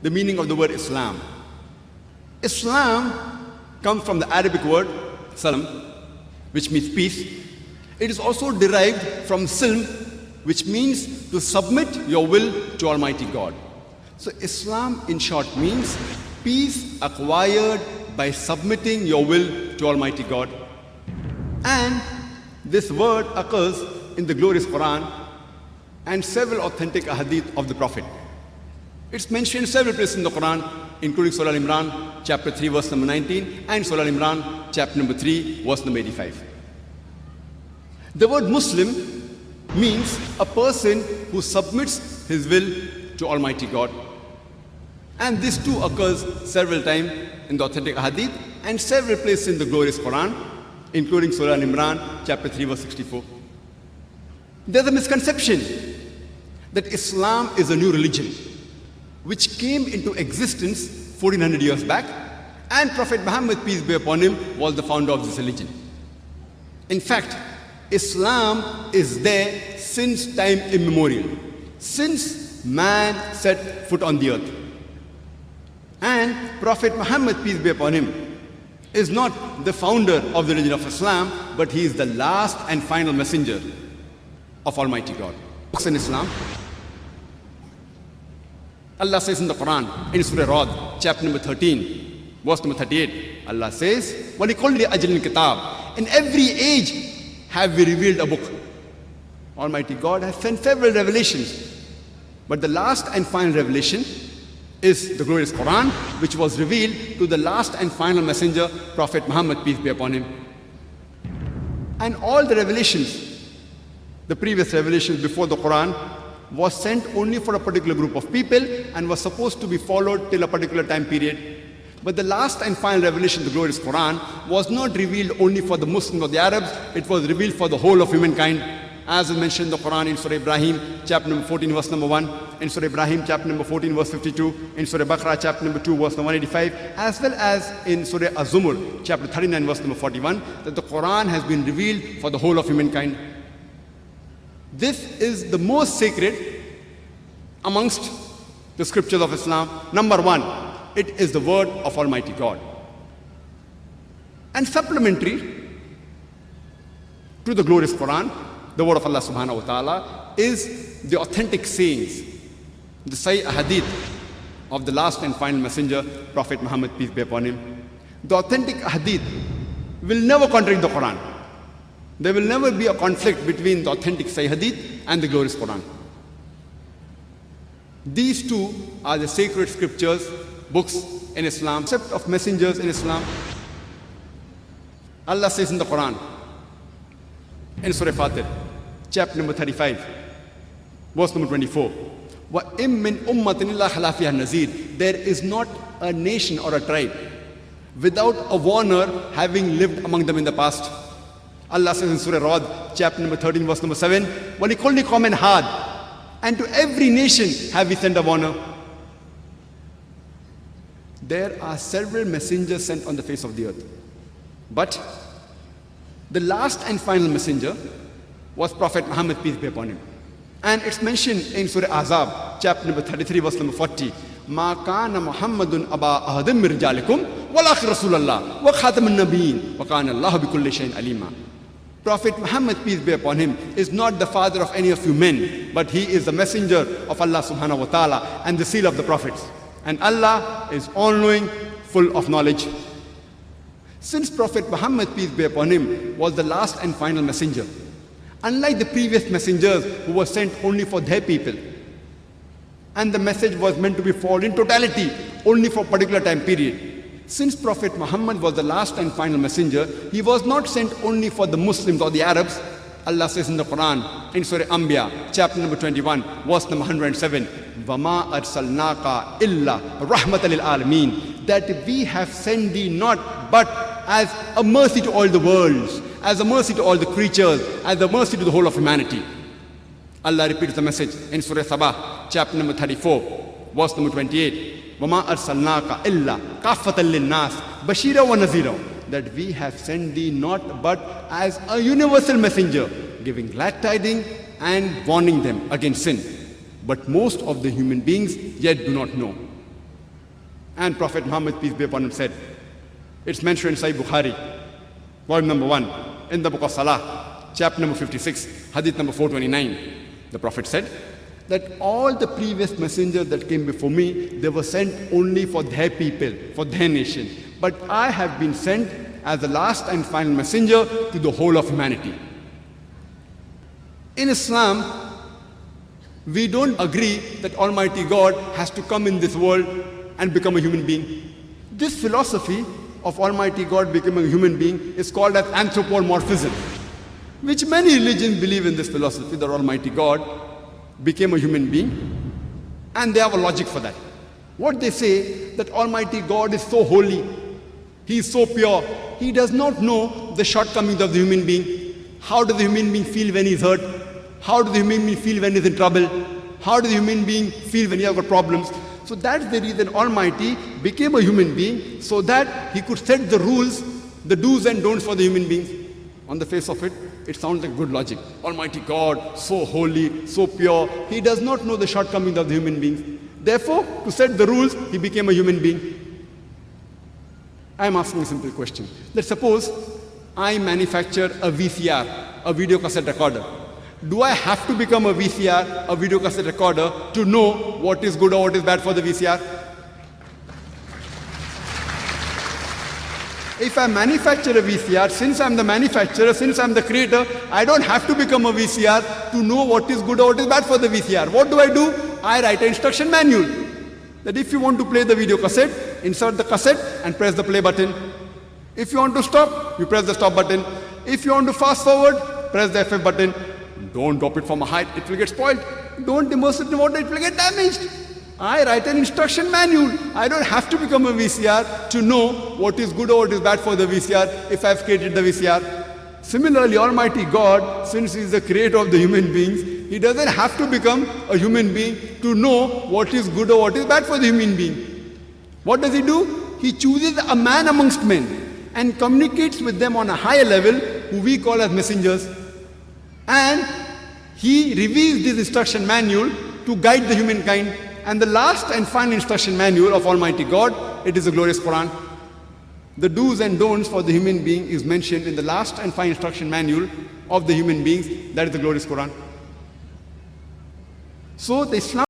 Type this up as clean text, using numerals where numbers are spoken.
the meaning of the word Islam. Islam comes from the Arabic word salam, which means peace. It is also derived from silm, which means to submit your will to Almighty God. So Islam in short means peace acquired by submitting your will to Almighty God. And this word occurs in the glorious Quran and several authentic ahadith of the Prophet. It's mentioned several places in the Quran, including Surah Al-Imran, chapter 3, verse number 19, and Surah Al-Imran, chapter number 3, verse number 85. The word Muslim means a person who submits his will to Almighty God. And this too occurs several times in the authentic hadith and several places in the glorious Quran, including Surah Al-Imran, chapter 3, verse 64. There's a misconception that Islam is a new religion which came into existence 1400 years back, and Prophet Muhammad, peace be upon him, was the founder of this religion. In fact, Islam is there since time immemorial, since man set foot on the earth. And Prophet Muhammad, peace be upon him, is not the founder of the religion of Islam, but he is the last and final messenger of Almighty God. In Islam, Allah says in the Quran, in Surah Rad, chapter number 13, verse number 38, Allah says, وَلِكُلِّ أَجْلٍ كِتَابٍ. In every age have we revealed a book. Almighty God has sent several revelations, but the last and final revelation is the glorious Quran, which was revealed to the last and final messenger, Prophet Muhammad, peace be upon him. And all the revelations, the previous revelations before the Quran, was sent only for a particular group of people and was supposed to be followed till a particular time period. But the last and final revelation, the glorious Quran, was not revealed only for the Muslims or the Arabs, it was revealed for the whole of humankind. As is mentioned in the Quran in Surah Ibrahim, chapter number 14, verse number 1, in Surah Ibrahim, chapter number 14, verse 52, in Surah Baqarah, chapter number 2, verse number 185, as well as in Surah Az-Zumur, chapter 39, verse number 41, that the Quran has been revealed for the whole of humankind. This is the most sacred amongst the scriptures of Islam. Number one, it is the word of Almighty God. And supplementary to the glorious Quran, the word of Allah subhanahu wa ta'ala, is the authentic sayings, the Sahih Hadith of the last and final messenger, Prophet Muhammad, peace be upon him. The authentic Hadith will never contradict the Quran. There will never be a conflict between the authentic Sahih Hadith and the glorious Quran. These two are the sacred scriptures, books in Islam, concept of messengers in Islam. Allah says in the Quran, in Surah Fatir, chapter number 35, verse number 24, وَإِم مِّنْ أُمَّةٍ إِلَّا خَلَا فِيهَا النَّذِيرُ. There is not a nation or a tribe without a warner having lived among them in the past. Allah says in Surah Rad, chapter number 13, verse number 7, وَلِكُلِّ قَوْمٍ هَادٍ. And to every nation have we sent a warner. There are several messengers sent on the face of the earth. But the last and final messenger was Prophet Muhammad, peace be upon him. And it's mentioned in Surah Ahzab, chapter number 33, verse number 40. مَا كَانَ مُحَمَّدٌ أَبَا أَحَدٍ مِّن رِجَالِكُمْ وَلَٰكِنَّ رَسُولَ اللَّهِ وَخَاتَمَ النَّبِيِّينَ وَكَانَ اللَّهُ بِكُلِّ شَيْءٍ عَلِيمًا. Prophet Muhammad, peace be upon him, is not the father of any of you men, but he is the messenger of Allah subhanahu wa ta'ala and the seal of the prophets. And Allah is all-knowing, full of knowledge. Since Prophet Muhammad, peace be upon him, was the last and final messenger, unlike the previous messengers who were sent only for their people, and the message was meant to be followed in totality only for a particular time period. Since Prophet Muhammad was the last and final messenger, he was not sent only for the Muslims or the Arabs. Allah says in the Quran, in Surah Anbiya, chapter number 21, verse number 107, وَمَا أَرْسَلْنَاكَ إِلَّا رَحْمَةً لِلْعَالَمِينَ. That we have sent thee not but as a mercy to all the worlds, as a mercy to all the creatures, as a mercy to the whole of humanity. Allah repeats the message in Surah Sabah, chapter number 34, verse number 28. وَمَا أَرْسَلْنَاكَ إِلَّا كَافَّةً لِلنَّاسِ بَشِيرًا وَنَذِيرًا. That we have sent thee not but as a universal messenger, giving glad tidings and warning them against sin. But most of the human beings yet do not know. And Prophet Muhammad, peace be upon him, said, it's mentioned in Sahih Bukhari, volume number 1, in the book of Salah, chapter number 56, hadith number 429. The Prophet said that all the previous messengers that came before me, they were sent only for their people, for their nation. But I have been sent as the last and final messenger to the whole of humanity. In Islam, we don't agree that Almighty God has to come in this world and become a human being. This philosophy of Almighty God becoming a human being is called as anthropomorphism, which many religions believe in this philosophy that Almighty God became a human being, and they have a logic for that. What they say, that Almighty God is so holy, He is so pure, He does not know the shortcomings of the human being. How does the human being feel when he is hurt? How does the human being feel when he is in trouble? How does the human being feel when he has got problems? So that's the reason Almighty became a human being, so that He could set the rules, the do's and don'ts for the human beings. On the face of it, it sounds like good logic. Almighty God, so holy, so pure, He does not know the shortcomings of the human beings. Therefore, to set the rules, He became a human being. I am asking a simple question. Let's suppose I manufacture a VCR, a video cassette recorder. Do I have to become a VCR, a video cassette recorder, to know what is good or what is bad for the VCR? If I manufacture a VCR, since I'm the manufacturer, since I'm the creator, I don't have to become a VCR to know what is good or what is bad for the VCR. What do? I write an instruction manual. That if you want to play the video cassette, insert the cassette and press the play button. If you want to stop, you press the stop button. If you want to fast forward, press the FF button. Don't drop it from a height, it will get spoiled. Don't immerse it in water, it will get damaged. I write an instruction manual. I don't have to become a VCR to know what is good or what is bad for the VCR if I've created the VCR. Similarly, Almighty God, since He is the creator of the human beings, He doesn't have to become a human being to know what is good or what is bad for the human being. What does He do? He chooses a man amongst men and communicates with them on a higher level, who we call as messengers. And He reveals this instruction manual to guide the humankind. And the last and final instruction manual of Almighty God, it is the glorious Quran. The do's and don'ts for the human being is mentioned in the last and final instruction manual of the human beings, that is the glorious Quran. So the Islam